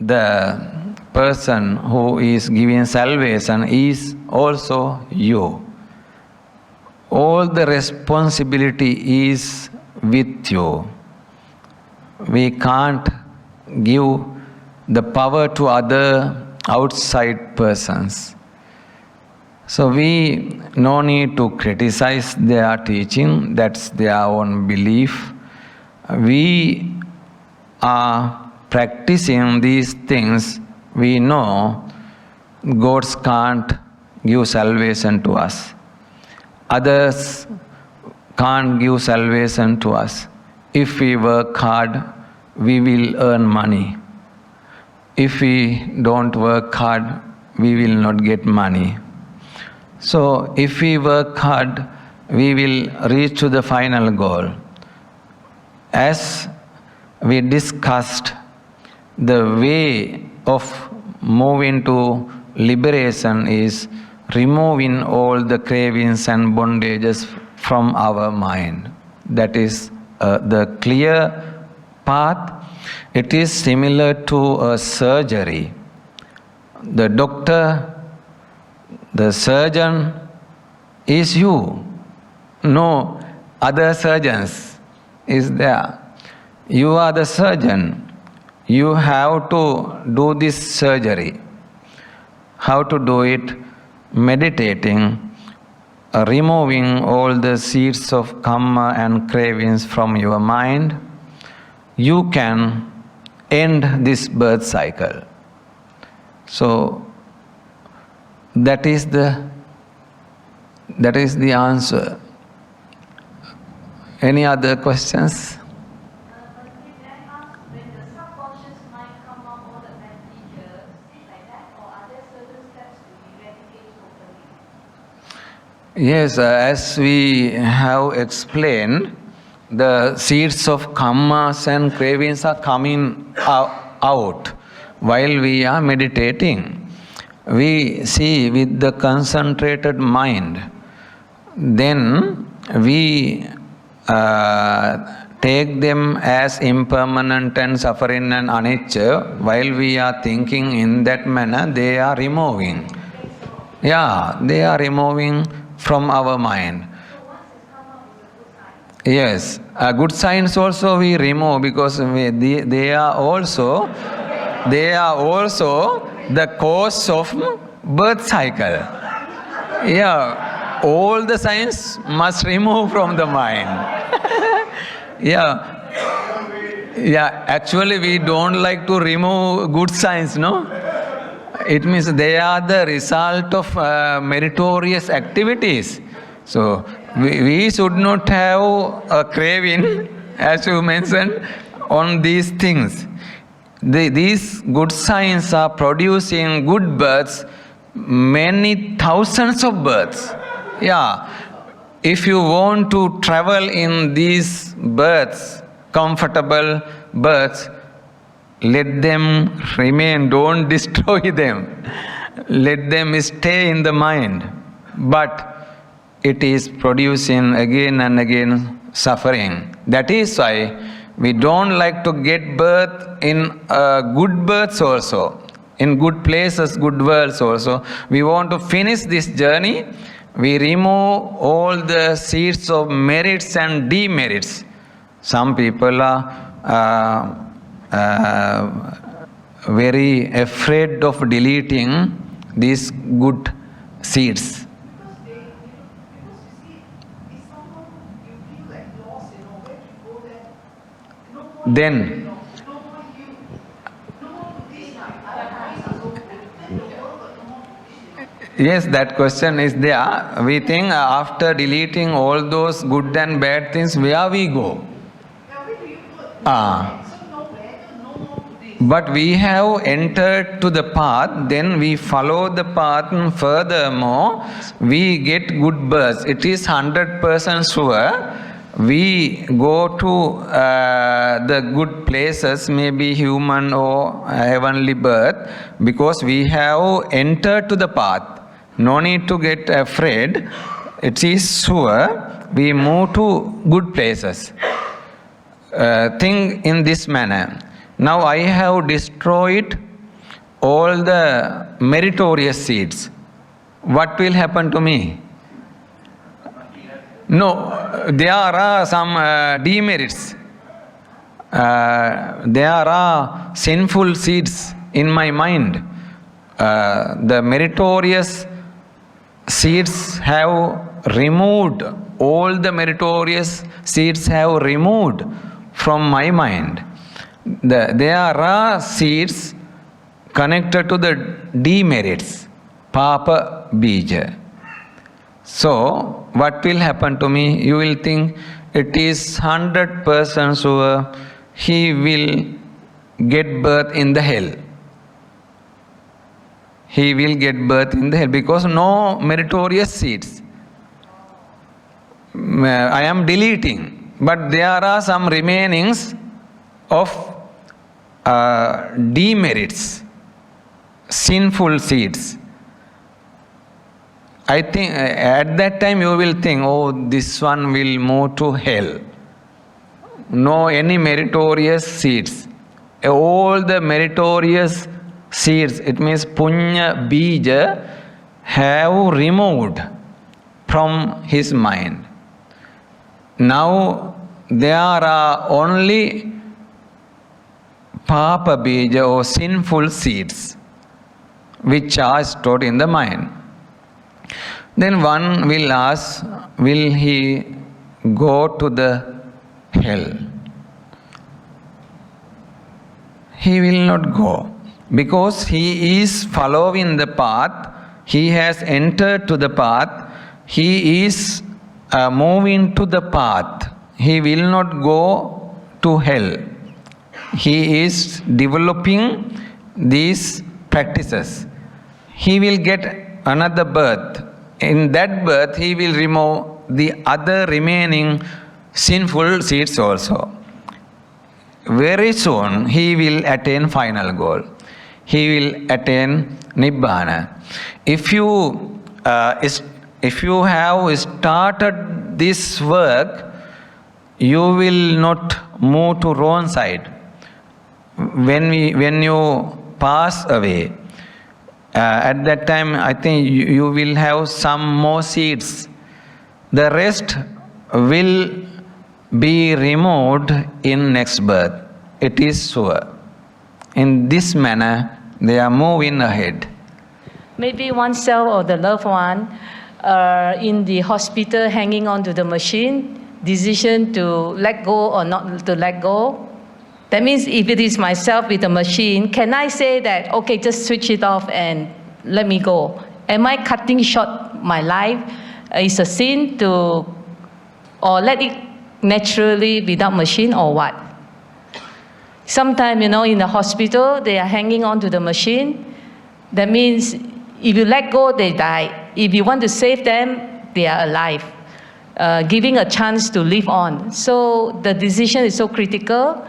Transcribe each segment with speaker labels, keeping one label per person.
Speaker 1: the person who is giving salvation is also you. All the responsibility is with you. We can't give the power to other outside persons. So we no need to criticize their teaching, that's their own belief. We are practicing these things, we know gods can't give salvation to us. Others can't give salvation to us. If we work hard, we will earn money. If we don't work hard, we will not get money. So if we work hard, we will reach to the final goal. As we discussed, the way of moving to liberation is removing all the cravings and bondages from our mind. That is the clear path. It is similar to a surgery. The doctor, the surgeon is you. No other surgeons is there. You are the surgeon. You have to do this surgery. How to do it? Meditating, removing all the seeds of karma and cravings from your mind. You can end this birth cycle. So that is the answer. Any other questions? Yes, as we have explained, the seeds of karmas and cravings are coming out while we are meditating. We see with the concentrated mind, then we take them as impermanent and suffering and anicca. While we are thinking in that manner, they are removing. Yeah, they are removing from our mind. Yes, good signs also we remove because they are also the cause of birth cycle. Yeah, all the signs must remove from the mind. Yeah, actually we don't like to remove good signs, no? It means they are the result of meritorious activities. So we should not have a craving, as you mentioned, on these things. These good signs are producing good births, many thousands of births. Yeah, if you want to travel in these births, comfortable births, let them remain, don't destroy them. Let them stay in the mind. But it is producing again and again suffering. That is why we don't like to get birth in good births also, in good places, good worlds also. We want to finish this journey. We remove all the seeds of merits and demerits. Some people are very afraid of deleting these good seeds. Then yes, that question is there. We think after deleting all those good and bad things, where we go? But we have entered to the path, then we follow the path, and furthermore, we get good births. It is 100% sure. We go to the good places, maybe human or heavenly birth, because we have entered to the path. No need to get afraid. It is sure we move to good places. Think in this manner. Now I have destroyed all the meritorious seeds, what will happen to me? No, there are some demerits. There are sinful seeds in my mind. The meritorious seeds have removed, all the meritorious seeds have removed from my mind. There are seeds connected to the demerits, Papa Bija. So, what will happen to me? You will think it is 100% sure he will get birth in the hell. He will get birth in the hell because no meritorious seeds. I am deleting, but there are some remainings of demerits, sinful seeds. I think at that time you will think, oh, this one will move to hell. No any meritorious seeds. All the meritorious seeds, it means punya bija, have removed from his mind. Now there are only papa bija or sinful seeds which are stored in the mind. Then one will ask, will he go to the hell? He will not go because he is following the path, he has entered to the path, he is moving to the path. He will not go to hell. He is developing these practices. He will get another birth. In that birth, he will remove the other remaining sinful seeds also. Very soon, he will attain final goal. He will attain Nibbana. If you have started this work, you will not move to wrong side. When you pass away, at that time, I think you will have some more seeds. The rest will be removed in next birth. It is sure. In this manner, they are moving ahead.
Speaker 2: Maybe oneself or the loved one are in the hospital hanging on to the machine, decision to let go or not to let go. That means if it is myself with the machine, can I say that, okay, just switch it off and let me go? Am I cutting short my life? Is a sin to, or let it naturally without machine or what? Sometimes, in the hospital, they are hanging on to the machine. That means if you let go, they die. If you want to save them, they are alive. Giving a chance to live on. So the decision is so critical.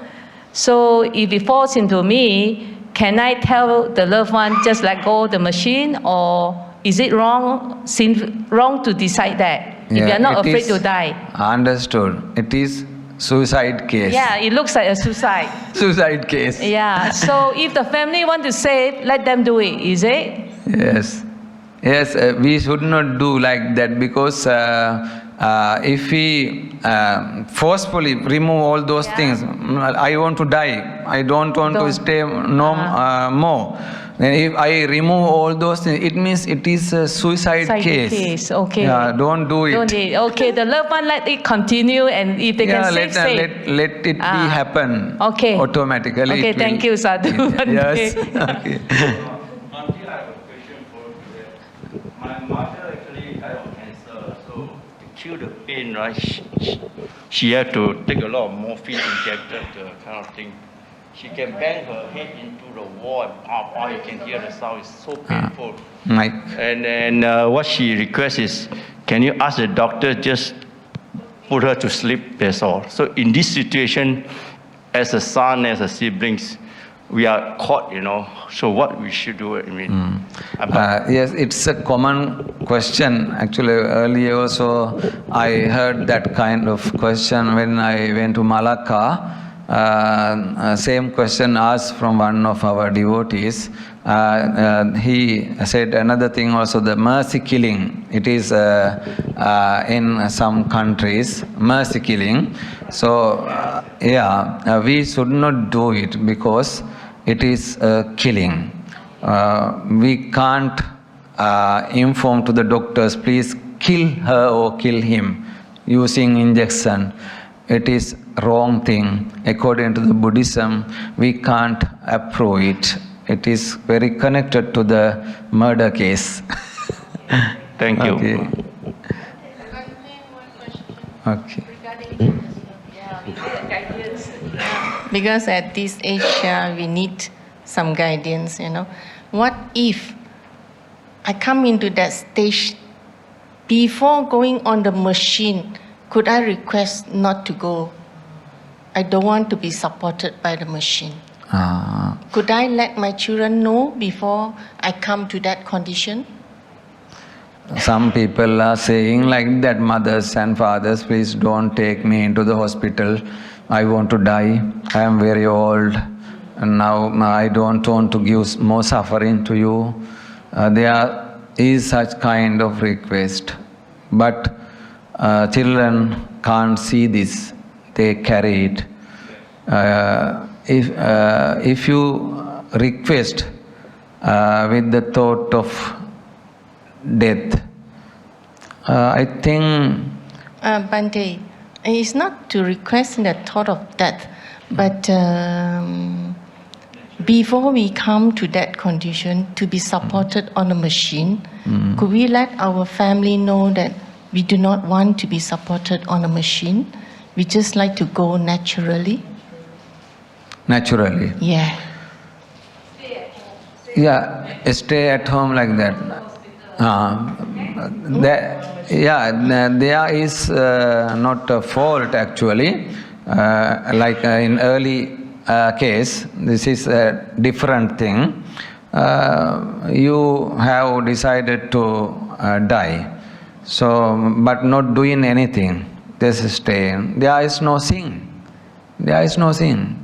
Speaker 2: So if it falls into me, can I tell the loved one just let go the machine, or is it wrong to decide that? If you are not afraid to die.
Speaker 1: Understood. It is suicide case.
Speaker 2: Yeah, it looks like a suicide.
Speaker 1: Suicide case.
Speaker 2: Yeah. So if the family want to save, let them do it. Is it?
Speaker 1: Yes. Yes, we should not do like that because if we forcefully remove all those things, I want to die, I don't want to stay more. Then if I remove all those things, it means it is a suicide case.
Speaker 2: Okay.
Speaker 1: Yeah, don't do it.
Speaker 2: Okay, the loved one let it continue, and if they can save.
Speaker 1: Let it be happen.
Speaker 2: Okay.
Speaker 1: Automatically.
Speaker 2: Okay, thank you, Sadhu.
Speaker 1: Yes. Okay.
Speaker 3: Bhante, I have a question for you. My mother actually died of cancer, so to kill the pain, right? She had to take a lot of morphine injected, kind of thing. She can bang her head into the wall and you can hear the sound. It's so painful.
Speaker 1: Right.
Speaker 3: And then what she requests is, can you ask the doctor just put her to sleep, that's all. So in this situation, as a son, as a siblings, we are caught, so what we should do,
Speaker 1: yes, it's a common question. Actually, earlier also, I heard that kind of question when I went to Malacca. same question asked from one of our devotees. He said another thing also, the mercy killing. It is in some countries, mercy killing. So, we should not do it because it is killing. We can't inform to the doctors, please kill her or kill him using injection. It is wrong thing. According to the Buddhism, we can't approve it. It is very connected to the murder case.
Speaker 3: Thank you.
Speaker 1: Okay. Okay.
Speaker 4: Because at this age, we need some guidance, What if I come into that stage, before going on the machine, could I request not to go? I don't want to be supported by the machine. Could I let my children know before I come to that condition?
Speaker 1: Some people are saying like that, mothers and fathers, please don't take me into the hospital. I want to die. I am very old. And now I don't want to give more suffering to you. There is such kind of request. But children can't see this. They carry it. If you request with the thought of death, I think...
Speaker 4: Bhante, it's not to request in the thought of death, but before we come to that condition, to be supported on a machine, could we let our family know that we do not want to be supported on a machine? We just like to go naturally?
Speaker 1: Naturally?
Speaker 4: Yeah.
Speaker 1: Yeah, stay at home like that. There is not a fault actually. Like in early case, this is a different thing. You have decided to die, so but not doing anything. Just staying. There is no sin. There is no sin.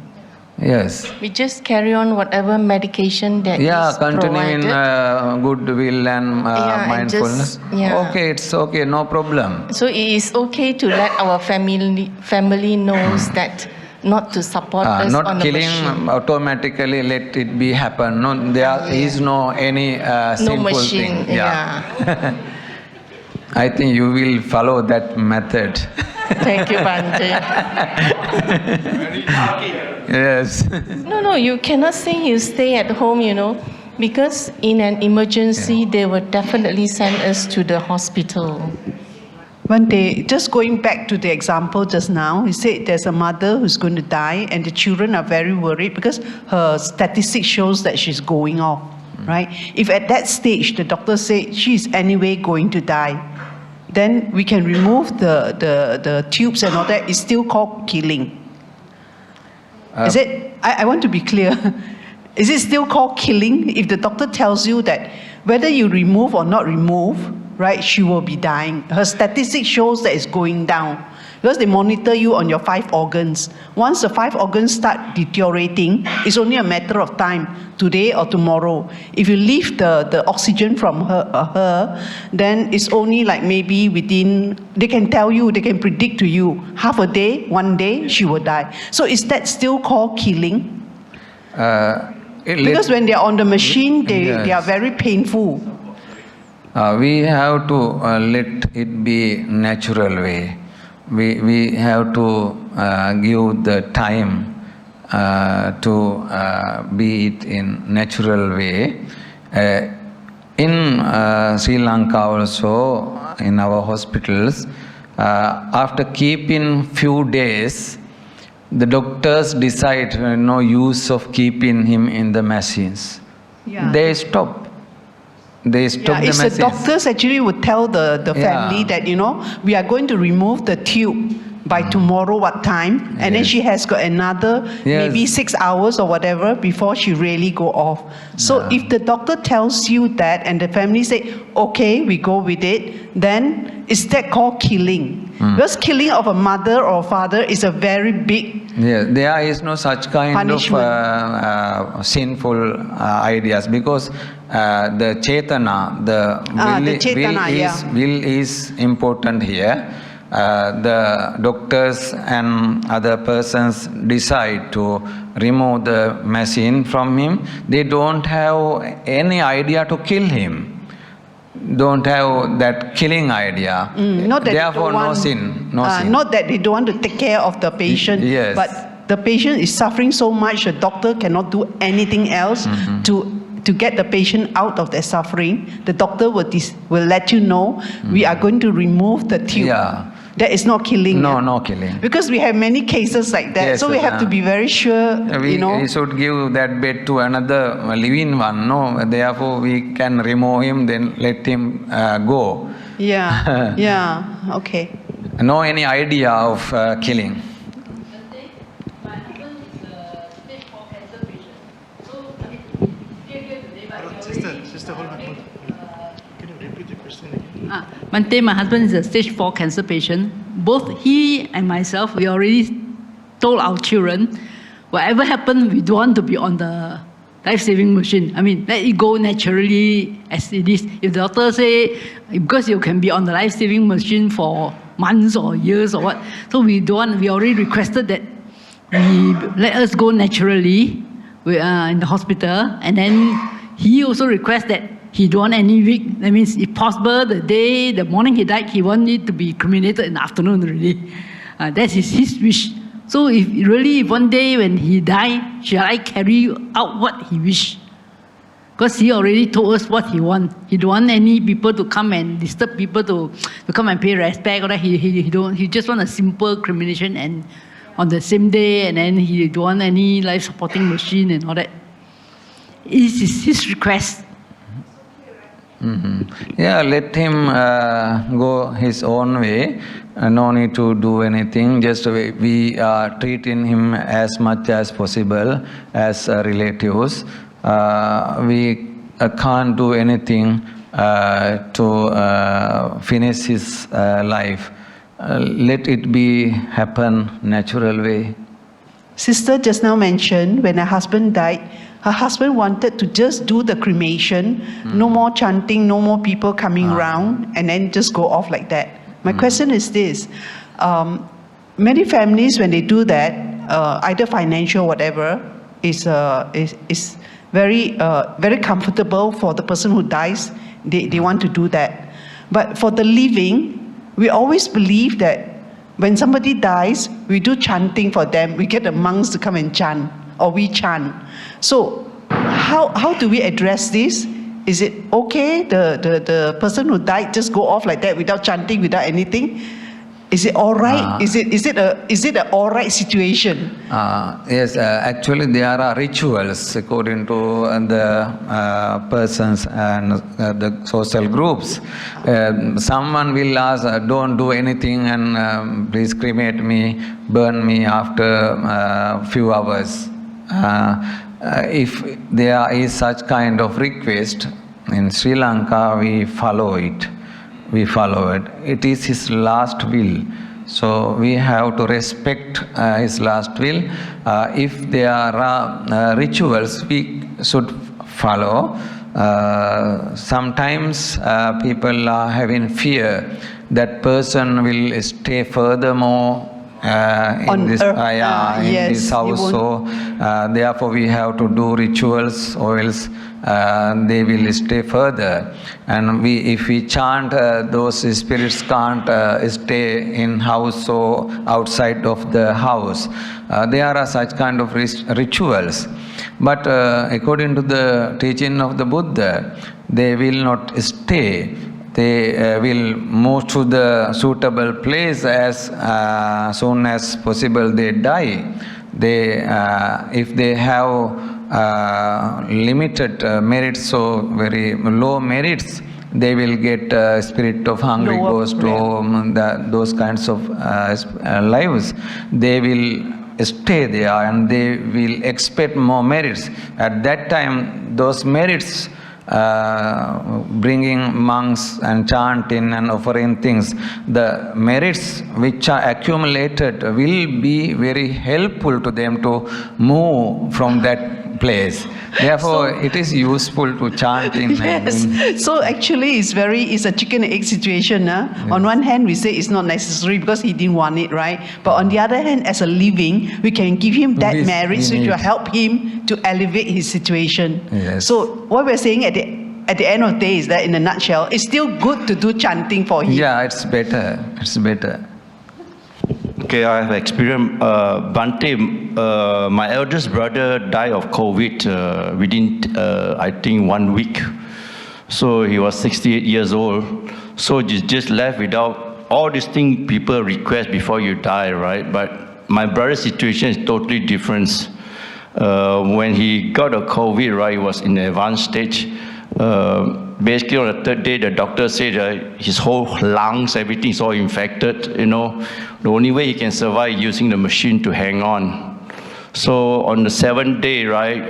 Speaker 1: Yes.
Speaker 4: We just carry on whatever medication that is
Speaker 1: continuing
Speaker 4: provided.
Speaker 1: goodwill and mindfulness.
Speaker 4: Just,
Speaker 1: Okay, it's okay, no problem.
Speaker 4: So it is okay to let our family knows that not to support us
Speaker 1: Not
Speaker 4: on
Speaker 1: killing
Speaker 4: the machine.
Speaker 1: automatically, let it be happen. No, there is no any sinful
Speaker 4: machine,
Speaker 1: thing. I think you will follow that method.
Speaker 4: Thank you, Bhante.
Speaker 1: Yes.
Speaker 4: No, you cannot say you stay at home, because in an emergency, they will definitely send us to the hospital.
Speaker 5: Bhante, just going back to the example just now, he said there's a mother who's going to die and the children are very worried because her statistics shows that she's going off, right? If at that stage the doctor said she's anyway going to die, then we can remove the tubes and all that. It's still called killing. Is it? I want to be clear. Is it still called killing if the doctor tells you that whether you remove or not remove, right, she will be dying? Her statistics shows that it's going down because they monitor you on your 5 organs. Once the 5 organs start deteriorating, it's only a matter of time, today or tomorrow. If you leave the oxygen from her, then it's only like maybe within, they can tell you, they can predict to you, half a day, 1 day, she will die. So is that still called killing? Because when they're on the machine, they are very painful.
Speaker 1: We have to let it be natural way. We have to give the time to be it in natural way. In Sri Lanka also, in our hospitals, after keeping few days, the doctors decide no use of keeping him in the machines.
Speaker 5: Yeah.
Speaker 1: They stop. They stop the
Speaker 5: it's
Speaker 1: machines.
Speaker 5: the doctors actually would tell the family that, we are going to remove the tube by tomorrow what time, and then
Speaker 1: Yes.
Speaker 5: she has got another maybe
Speaker 1: Yes.
Speaker 5: 6 hours or whatever before she really go off. So
Speaker 1: Yeah.
Speaker 5: if the doctor tells you that and the family say, okay, we go with it, then is that called killing? Because killing of a mother or father is a very big
Speaker 1: Yes, there is no such kind
Speaker 5: Punishment.
Speaker 1: of sinful ideas, because the chetana, the
Speaker 5: the chetana,
Speaker 1: will is important here. The doctors and other persons decide to remove the machine from him. They don't have any idea to kill him. Don't have that killing idea.
Speaker 5: Not that they
Speaker 1: Therefore,
Speaker 5: don't
Speaker 1: no
Speaker 5: want,
Speaker 1: sin. No sin.
Speaker 5: Not that they don't want to take care of the patient,
Speaker 1: Yes.
Speaker 5: but the patient is suffering so much, the doctor cannot do anything else to get the patient out of their suffering. The doctor will let you know, we are going to remove the tube.
Speaker 1: Yeah.
Speaker 5: That is not killing.
Speaker 1: No, no killing.
Speaker 5: Because we have many cases like that,
Speaker 1: Yes,
Speaker 5: so we have to be very sure,
Speaker 1: We should give that bed to another living one, no? Therefore, we can remove him, then let him go.
Speaker 5: Yeah, yeah, okay.
Speaker 1: No any idea of killing.
Speaker 6: My husband is a stage 4 cancer patient. So, I mean, still here today, but he already...
Speaker 7: Sister, hold on. Can you repeat the question again?
Speaker 6: Bhante, my husband is a stage 4 cancer patient. Both he and myself, we already told our children, whatever happened, we don't want to be on the life-saving machine. I mean, let it go naturally as it is. If the doctor say, because you can be on the life-saving machine for months or years or what, so we don't want, we already requested that we let us go naturally in the hospital, and then he also requests that he don't want any week. That means, if possible, the morning he died, he want it to be cremated in the afternoon already. That is his wish. So if really one day when he die, shall I carry out what he wish? Because he already told us what he want. He don't want any people to come and disturb people to come and pay respect. Or that. He just want a simple cremation and on the same day, and then he don't want any life supporting machine and all that. It is his request.
Speaker 1: Yeah, let him go his own way. No need to do anything. Just we are treating him as much as possible as relatives. We can't do anything to finish his life. Let it be happen natural way.
Speaker 5: Sister just now mentioned when her husband died, her husband wanted to just do the cremation, no more chanting, no more people coming around, and then just go off like that. My question is this, many families when they do that, either financial or whatever, is very very comfortable for the person who dies, they want to do that. But for the living, we always believe that when somebody dies, we do chanting for them. We get the monks to come and chant, or we chant. So how do we address this? Is it okay, the person who died just go off like that without chanting, without anything? Is it all right? Is it an all right situation?
Speaker 1: Yes, actually there are rituals according to the persons and the social groups. Someone will ask, don't do anything and please cremate me, burn me after a few hours. If there is such kind of request, in Sri Lanka we follow it. We follow it. It is his last will. So we have to respect his last will. If there are rituals, we should follow. Sometimes people are having fear that person will stay furthermore in this
Speaker 5: yes,
Speaker 1: house. So therefore we have to do rituals, or else they will stay further. And if we chant, those spirits can't stay in house or outside of the house. There are such kind of rituals. But according to the teaching of the Buddha, they will not stay. They will move to the suitable place as soon as possible they die. If they have limited merits, so very low merits, they will get spirit of hungry
Speaker 5: Lower
Speaker 1: ghost to those kinds of lives. They will stay there and they will expect more merits. At that time, those merits, bringing monks and chanting and offering things, the merits which are accumulated will be very helpful to them to move from that place. Therefore, it is useful to chant in
Speaker 5: Yes. So actually, it's a chicken and egg situation. On one hand, we say it's not necessary because he didn't want it, right? But on the other hand, as a living, we can give him that merits which will help him to elevate his situation.
Speaker 1: Yes.
Speaker 5: So what we're saying at the end of the day is that, in a nutshell, it's still good to do chanting for him.
Speaker 1: Yeah, it's better. It's better.
Speaker 3: Okay, I have experience. Bhante, my eldest brother died of COVID within, I think, 1 week. So he was 68 years old. So just left without all these things people request before you die, right? But my brother's situation is totally different. When he got a COVID, right, it was in the advanced stage. Basically on the third day, the doctor said his whole lungs, everything is all infected, you know. The only way he can survive is using the machine to hang on. So on the 7th day, right,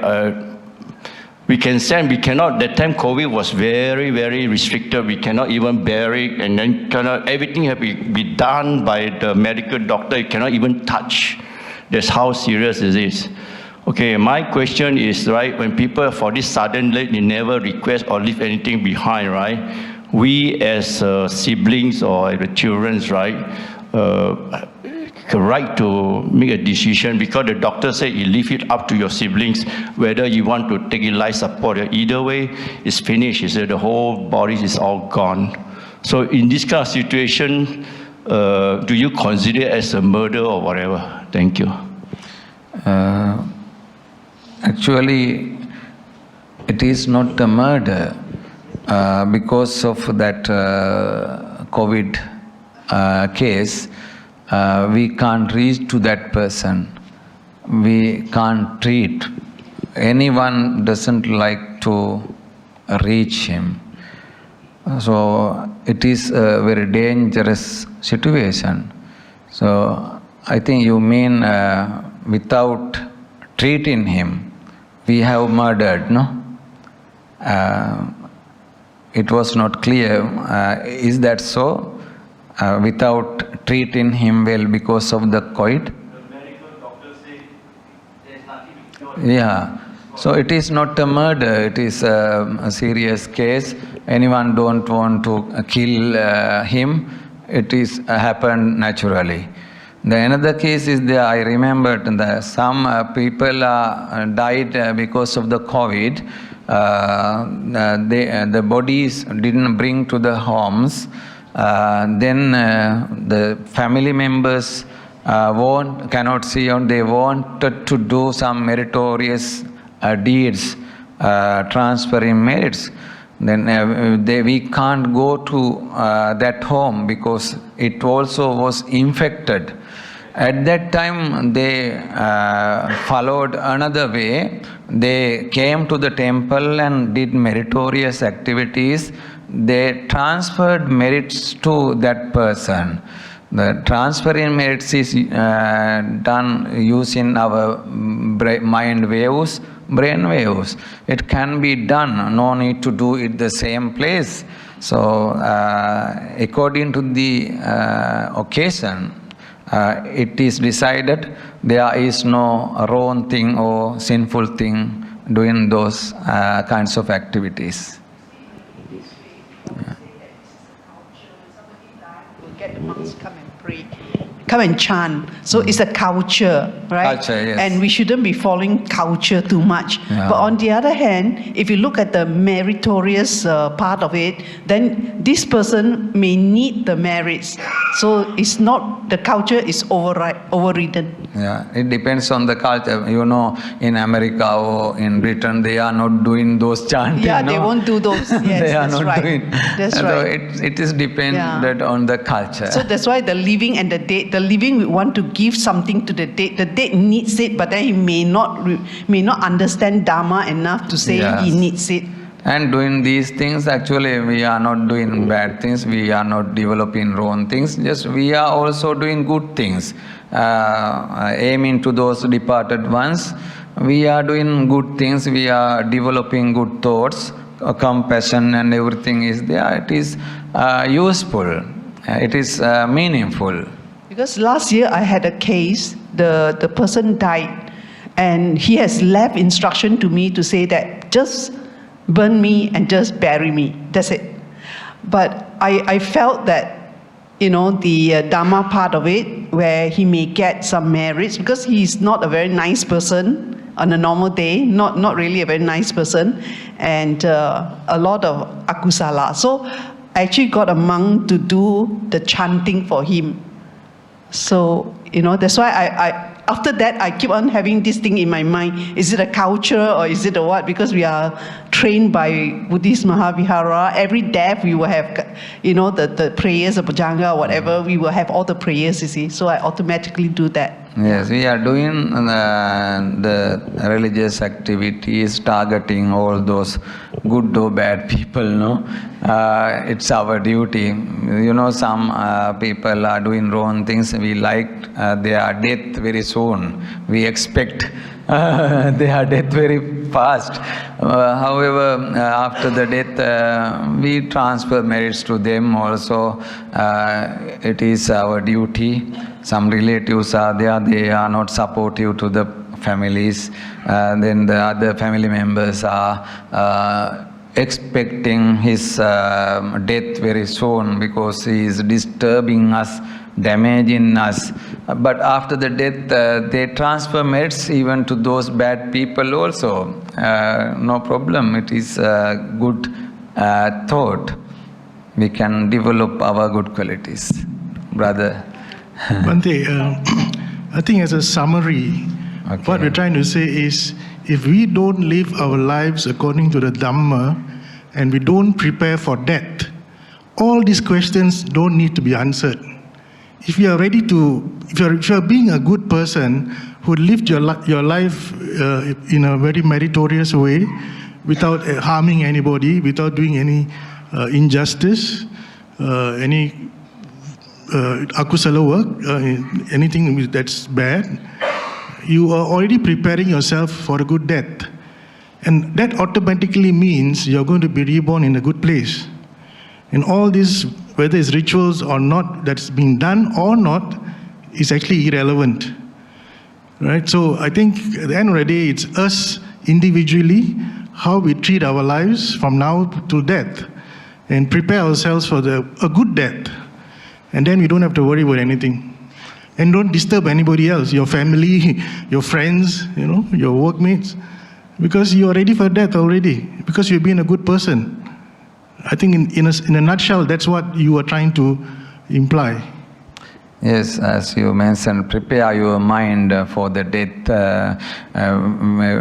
Speaker 3: we cannot, that time COVID was very, very restricted. We cannot even bury, and then everything had to be done by the medical doctor. You cannot even touch. That's how serious it is. Okay, my question is, right, when people for this sudden death, they never request or leave anything behind, right? We as siblings or the children, right, right to make a decision because the doctor said you leave it up to your siblings whether you want to take life support. Either way, it's finished. He said the whole body is all gone. So in this kind of situation, do you consider it as a murder or whatever? Thank you.
Speaker 1: Actually, it is not a murder because of that COVID case. We can't reach to that person. We can't treat. Anyone doesn't like to reach him. So it is a very dangerous situation. So I think you mean without treating him, we have murdered, no? It was not clear. Is that so? Without treating him well because of the COVID?
Speaker 3: The medical doctor said there's nothing to cure.
Speaker 1: Yeah. So it is not a murder. It is a serious case. Anyone don't want to kill him. It is happened naturally. The another case is there. I remembered that some people died because of the COVID. The bodies didn't bring to the homes. Then the family members cannot see, and they wanted to do some meritorious deeds, transferring merits. Then we can't go to that home because it also was infected. At that time, they followed another way. They came to the temple and did meritorious activities. They transferred merits to that person. The transferring merits is done using our mind waves, brain waves. It can be done, no need to do it the same place. So according to the occasion, it is decided there is no wrong thing or sinful thing doing those kinds of activities.
Speaker 5: Get the monks come and pray, come and chant. So it's a culture, right?
Speaker 1: Culture, yes.
Speaker 5: And we shouldn't be following culture too much.
Speaker 1: Yeah.
Speaker 5: But on the other hand, if you look at the meritorious part of it, then this person may need the merits. So it's not, the culture is overridden.
Speaker 1: Yeah, it depends on the culture. You know, in America or in Britain, they are not doing those chanting.
Speaker 5: Yeah,
Speaker 1: no?
Speaker 5: they won't do those. Yes,
Speaker 1: they are
Speaker 5: that's
Speaker 1: not
Speaker 5: right.
Speaker 1: doing.
Speaker 5: That's
Speaker 1: so
Speaker 5: right.
Speaker 1: it is dependent on the culture.
Speaker 5: So that's why the living and the dead. The living, we want to give something to the dead. The dead needs it, but then he may not understand Dharma enough to say
Speaker 1: Yes.
Speaker 5: he needs it.
Speaker 1: And doing these things, actually, we are not doing bad things, we are not developing wrong things, just we are also doing good things. Aiming to those departed ones, we are doing good things, we are developing good thoughts, compassion and everything is there. It is useful, it is meaningful.
Speaker 5: Because last year I had a case, the person died, and he has left instruction to me to say that just burn me and just bury me, that's it. But I felt that, the Dharma part of it, where he may get some merits, because he's not a very nice person on a normal day, not really a very nice person, and a lot of akusala. So I actually got a monk to do the chanting for him. So, that's why I after that, I keep on having this thing in my mind. Is it a culture or is it a what? Because we are trained by Buddhist Maha Vihara. Every death we will have, the prayers of Bhujanga or whatever. We will have all the prayers, you see. So I automatically do that.
Speaker 1: Yes, we are doing the religious activities targeting all those good or bad people, no? It's our duty. Some people are doing wrong things. We like their death very soon. We expect their death very fast. However, after the death, we transfer merits to them also. It is our duty. Some relatives are there, they are not supportive to the families. Then the other family members are expecting his death very soon because he is disturbing us, damaging us. But after the death, they transfer merits even to those bad people also. No problem, it is a good thought. We can develop our good qualities. Brother.
Speaker 7: Bhante, I think as a summary, what we're trying to say is, if we don't live our lives according to the Dhamma and we don't prepare for death, all these questions don't need to be answered. If you are ready to, if you are being a good person who lived your life in a very meritorious way, without harming anybody, without doing any injustice, any akusala work, anything that's bad, you are already preparing yourself for a good death. And that automatically means you're going to be reborn in a good place. And all this, whether it's rituals or not, that's being done or not, is actually irrelevant. Right? So I think at the end of the day, it's us individually, how we treat our lives from now to death, and prepare ourselves for a good death. And then we don't have to worry about anything. And don't disturb anybody else, your family, your friends, your workmates, because you are ready for death already, because you've been a good person. I think in a nutshell, that's what you are trying to imply.
Speaker 1: Yes, as you mentioned, prepare your mind for the death.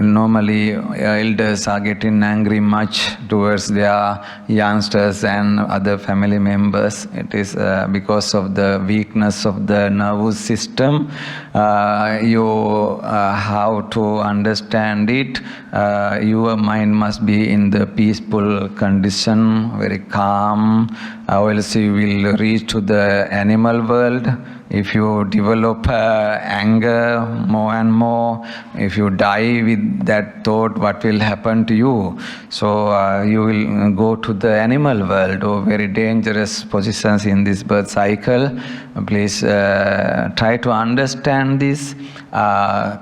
Speaker 1: Normally, elders are getting angry much towards their youngsters and other family members. It is because of the weakness of the nervous system. You have to understand it. Your mind must be in the peaceful condition, very calm, or else you will reach to the animal world. If you develop anger more and more, if you die with that thought, what will happen to you? So you will go to the animal world, or very dangerous positions in this birth cycle. Please try to understand this,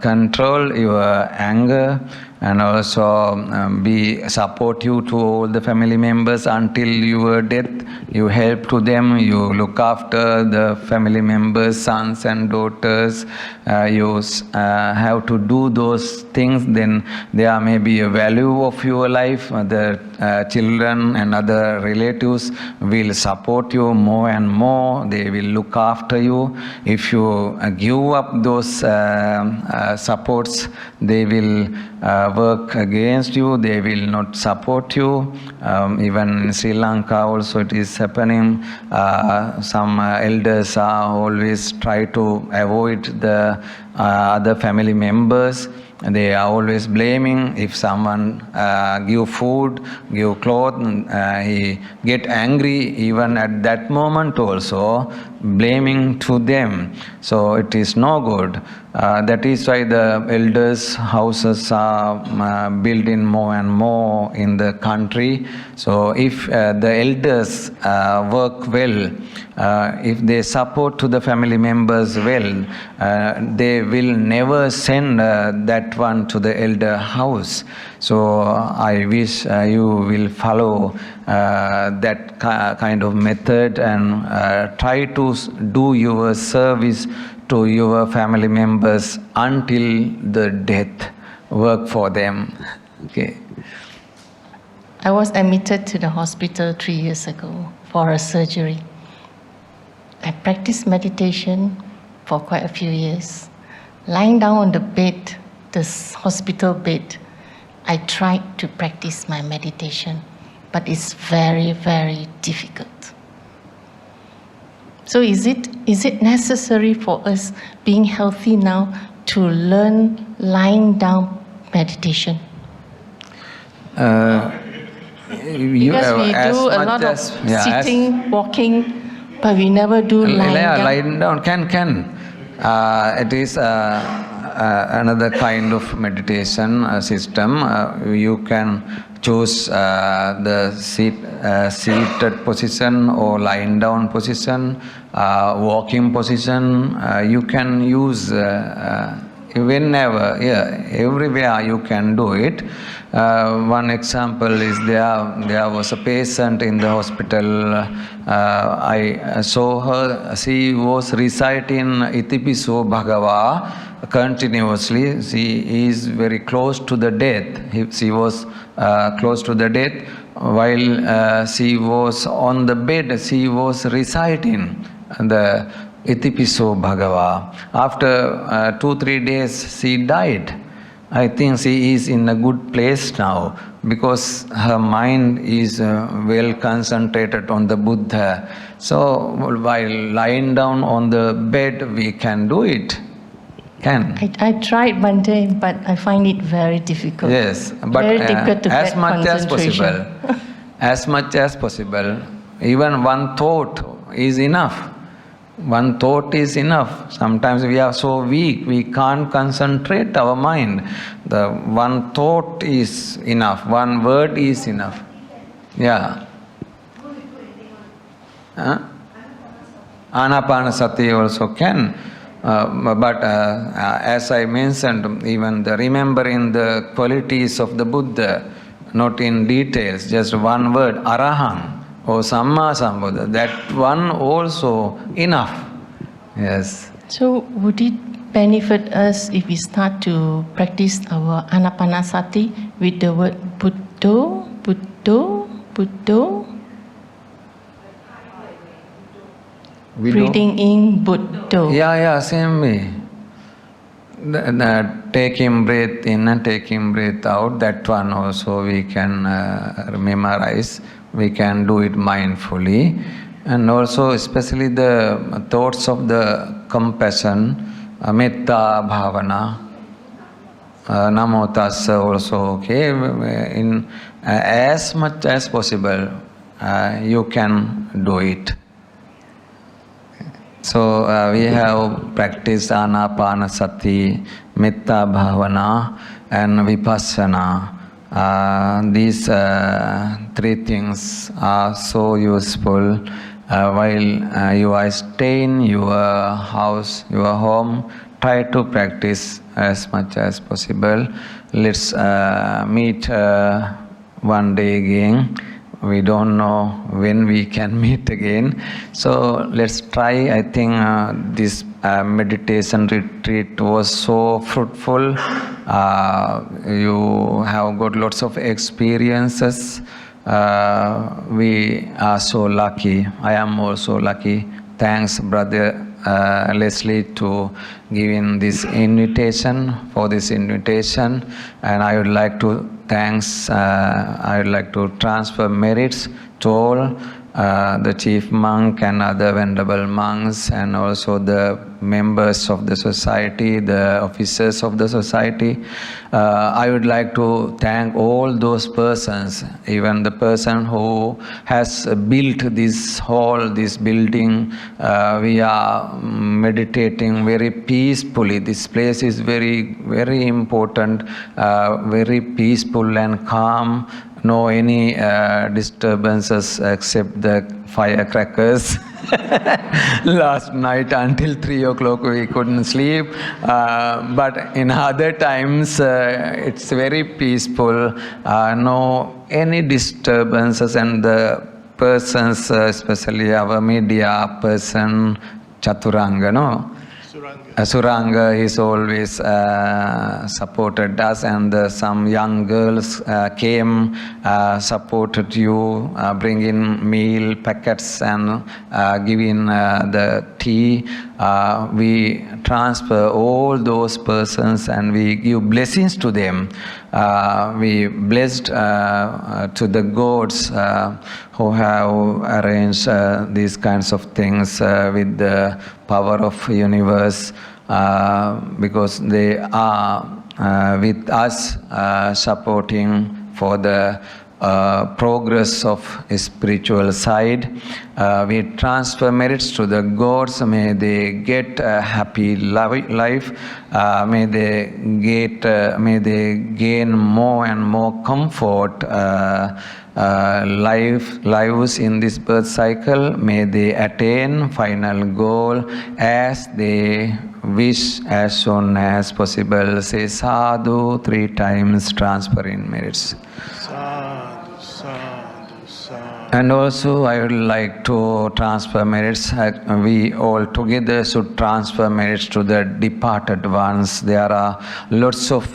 Speaker 1: control your anger, and also be supportive to all the family members until your death. You help to them, you look after the family members, sons and daughters. You have to do those things, then there may be a value of your life. The children and other relatives will support you more and more. They will look after you. If you give up those supports, they will work against you. They will not support you. Even in Sri Lanka also it is happening. Some elders are always try to avoid the other family members. They are always blaming. If someone give food, give clothes, he get angry even at that moment also, blaming to them. So it is no good. That is why the elders' houses are built in more and more in the country. So if the elders work well, if they support to the family members well, they will never send that one to the elder house. So I wish you will follow that kind of method and try to do your service to your family members until the death. Work for them. Okay.
Speaker 4: I was admitted to the hospital 3 years ago for a surgery. I practiced meditation for quite a few years. Lying down on the bed, this hospital bed, I tried to practice my meditation, but it's very, very difficult. So is it necessary for us being healthy now to learn lying down meditation? Because we do a lot of sitting, walking, but we never do lying down.
Speaker 1: Lying down can. It is another kind of meditation system. You can choose the seated position or lying down position, walking position. You can use whenever, everywhere you can do it. One example is there was a patient in the hospital. I saw her. She was reciting Itipiso Bhagava continuously. She is very close to the death. She was close to the death. While she was on the bed, she was reciting the Itipiso Bhagava. After 2-3 days, she died. I think she is in a good place now because her mind is well concentrated on the Buddha. So while lying down on the bed, we can do it.
Speaker 4: I tried one day, but I find it very difficult.
Speaker 1: Yes, but
Speaker 4: very difficult to
Speaker 1: as
Speaker 4: get
Speaker 1: much as
Speaker 4: concentration.
Speaker 1: possible, as much as possible, even one thought is enough. One thought is enough. Sometimes we are so weak, we can't concentrate our mind. The one thought is enough, one word is enough. Yeah. Anapanasati also can. But as I mentioned, even the remembering the qualities of the Buddha, not in details, just one word, Araham. or Samma Sambuddha, that one also enough. Yes.
Speaker 4: So would it benefit us if we start to practice our Anapanasati with the word Buddho, Buddho, Buddho? Breathing in Buddho.
Speaker 1: Yeah, same way. Taking breath in and taking breath out, that one also we can memorize. We can do it mindfully. And also especially the thoughts of the compassion, metta bhavana, namo tassa also, okay. In as much as possible, you can do it. So we have practiced Anapanasati, Metta Bhavana and Vipassana. These three things are so useful while you are staying in your house, your home. Try to practice as much as possible. Let's meet one day again. We don't know when we can meet again. So let's try. I think this meditation retreat was so fruitful. You have got lots of experiences. We are so lucky. I am also lucky. Thanks, Brother Leslie, to giving this invitation, for this invitation. And I would like to I would like to transfer merits to all the chief monk and other venerable monks, and also the members of the society, the officers of the society. I would like to thank all those persons, even the person who has built this hall, this building. We are meditating very peacefully. This place is very, very important, very peaceful and calm. No any disturbances except the firecrackers. Last night until 3 o'clock we couldn't sleep, but in other times it's very peaceful. No any disturbances, and the persons, especially our media person Chaturanga, no? Suranga is always supported us, and some young girls came, supported you, bringing meal packets and giving the tea. We transfer all those persons and we give blessings to them. We blessed to the gods who have arranged these kinds of things with the power of universe, because they are with us, supporting for the progress of spiritual side. We transfer merits to the gods. May they get a happy life. May they gain more and more comfort lives in this birth cycle. May they attain final goal as they wish as soon as possible. Say sadhu 3 times, transferring merits. And also I would like to transfer merits. We all together should transfer merits to the departed ones. There are lots of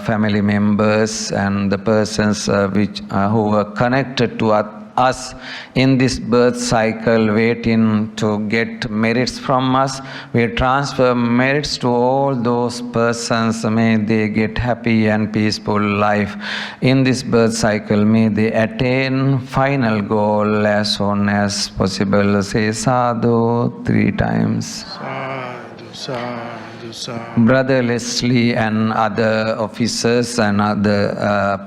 Speaker 1: family members and the persons who were connected to us in this birth cycle, waiting to get merits from us. We transfer merits to all those persons. May they get happy and peaceful life in this birth cycle. May they attain final goal as soon as possible. Say sadhu 3 times.
Speaker 7: Sadhu, sadhu.
Speaker 1: Brother Leslie and other officers and other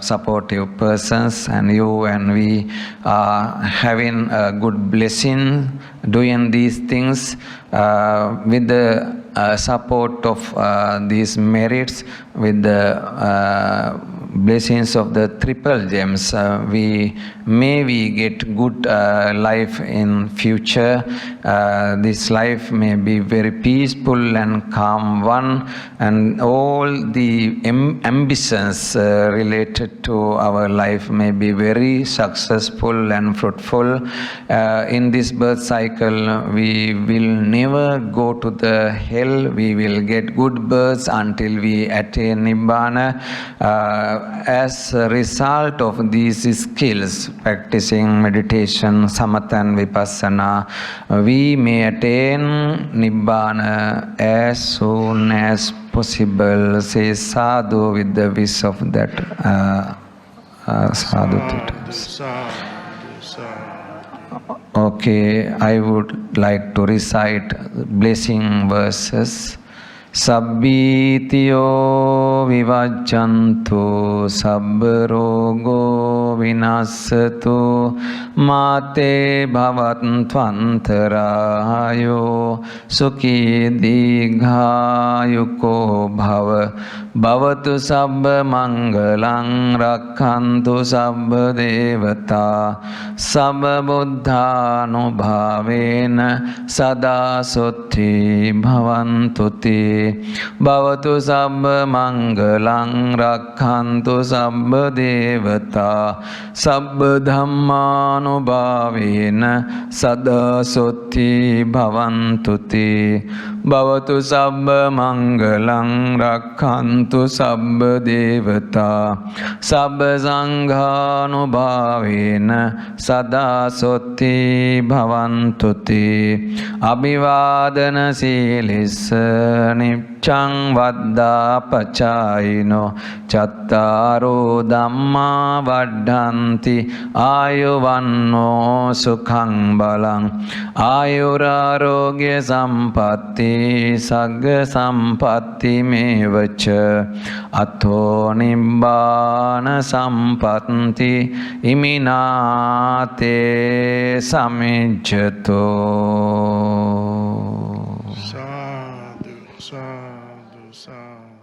Speaker 1: supportive persons, and you and we are having a good blessing doing these things with the support of these merits, with the blessings of the triple gems. We get good life in future. This life may be very peaceful and calm one, and all the ambitions related to our life may be very successful and fruitful. In this birth cycle, we will never go to the hell. We will get good births until we attain Nibbana. As a result of these skills, practicing meditation, samatha and vipassana, we may attain Nibbana as soon as possible. Say sadhu with the wish of that sadhu 3 times. Okay, I would like to recite blessing verses. Sabbitiyo vivajjantu sabbarogo vinassatu mate bhavattvantarayo sukhi digghayuko bhava bhavatu sabba mangalang rakkhantu sabba devata sabba buddhanubhavena sada sotti bhavantu te bhavatu sabba mangalang rakkhantu sabba devata sabba dhammanubhavena sada sotti bhavantu te bhavatu sabba mangalang rakkhantu sabba devata sabba sanghanubhavena sada sotti bhavantu te abhivadana silissa nipchang vadda pachayino chattaro dhamma vadda ගච්ඡanti ආයුවන්නෝ සුඛං බලං ආයුරාරෝග්‍ය සම්පatti සග්ග සම්පatti මේවච අතෝ නිබ්බාන සම්පatti ඉමිනාතේ සමිජ්ජතෝ.
Speaker 7: Sadhu, sadhu, sadhu.